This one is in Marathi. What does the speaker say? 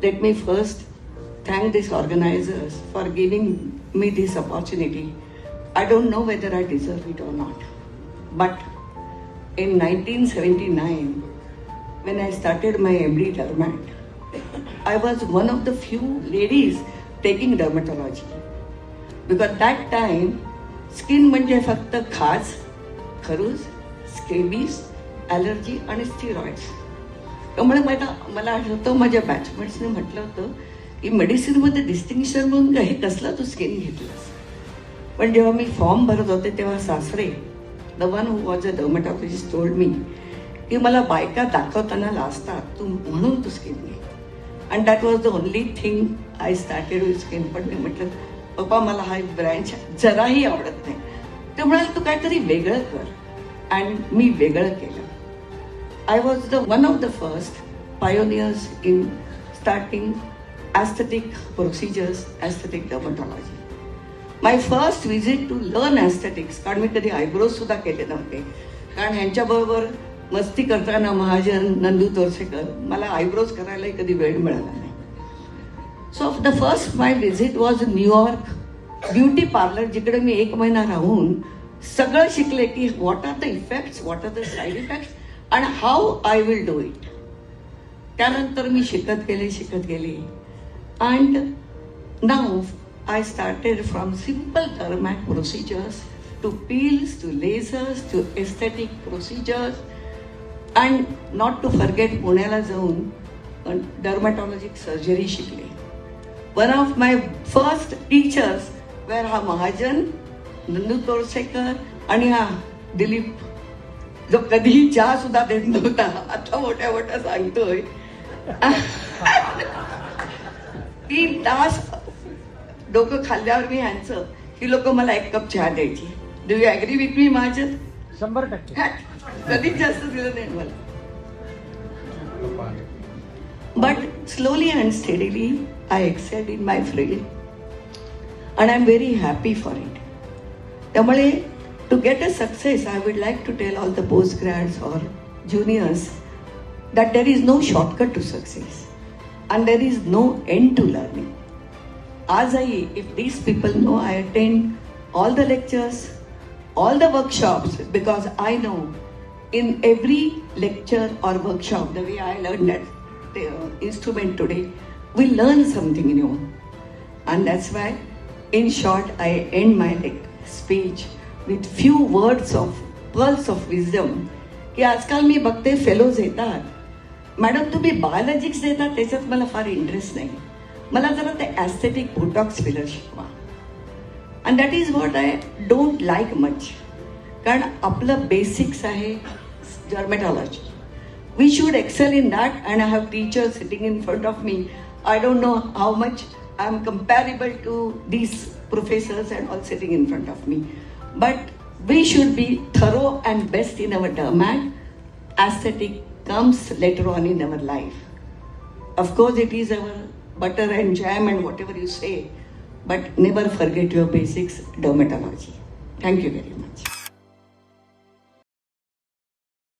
Let me first thank these organizers for giving me this opportunity. I don't know whether I deserve it or not. But in 1979, when I started my MD Dermat, I was one of the few ladies taking dermatology. Because that time, skin म्हणजे फक्त खाज, खरूज, स्केबीज, ॲलर्जी आणि स्टिरॉइड्स. त्यामुळे मला आठवतं माझ्या बॅचमेट्सने म्हटलं होतं की मेडिसिनमध्ये डिस्टिंक्शन म्हणून हे कसलं तू स्किन घेतलंस. पण जेव्हा मी फॉर्म भरत होते तेव्हा सासरे, the one who was a dermatologist, told me की मला बायका दाखवताना लाजतात, तू म्हणून तू स्किन घे. And that was the only thing I started with skin. पण मी म्हटलं पप्पा मला हा ब्रँच जराही आवडत नाही. ते म्हणाले तू काहीतरी वेगळं कर. अँड मी वेगळं केलं. I was one of the first pioneers in starting aesthetic procedures, aesthetic dermatology. My first visit to learn aesthetics, कारण मी कधी आयब्रोज सुद्धा केले नव्हते. कारण ह्यांच्याबरोबर मस्ती करताना महाजन, नंदू तोरसेकर, मला आयब्रोज करायलाही कधी वेळ मिळाला नाही. So the first my visit was New York beauty parlour, जिकडे मी 1 महिना राहून सगळं शिकले की what are the effects, what are the side effects and how I will do it. त्यानंतर मी शिकत गेले and now I started from simple dermat procedures to peels to lasers to aesthetic procedures and not to forget पुण्याला जाऊन dermatologic surgery शिकले. One of my first teachers were हा महाजन, नंदू तोरसेकर आणि हा दिलीप, जो कधीही चहा सुद्धा देत नव्हता, आता मोठ्या मोठ्या सांगतोय. 3 तास डोकं खाल्ल्यावर मी यांचं ही लोक मला 1 कप चहा द्यायची. Do you agree with me माझं? 100%. कधीच जास्त दिलं नाही मला. But slowly and steadily I excelled in my field and I am very happy for it. त्यामुळे to get a success, I would like to tell all the postgrads or juniors that there is no shortcut to success and there is no end to learning. Azahi, if these people know, I attend all the lectures, all the workshops, because I know in every lecture or workshop, the way I learned that instrument today, we learn something new. And that's why, in short, I end my speech with few words of pearls of wisdom. की आजकाल मी बघते फेलोज येतात, मॅडम तुम्ही बायोलॉजिक्स देतात, त्याच्यात मला फार इंटरेस्ट नाही, मला जरा ते ॲस्थेटिक बोटॉक्स फिलर शिकवा. And that is what I don't like much. कारण आपलं बेसिक्स आहे dermatology. We should excel in that and I have teachers sitting in front of me. I don't know how much I am comparable to these professors and all sitting in front of me. But we should be thorough and best in our dermat. Aesthetic comes later on in our life. Of course, it is our butter and jam and whatever you say, but never forget your basics, dermatology. Thank you very much.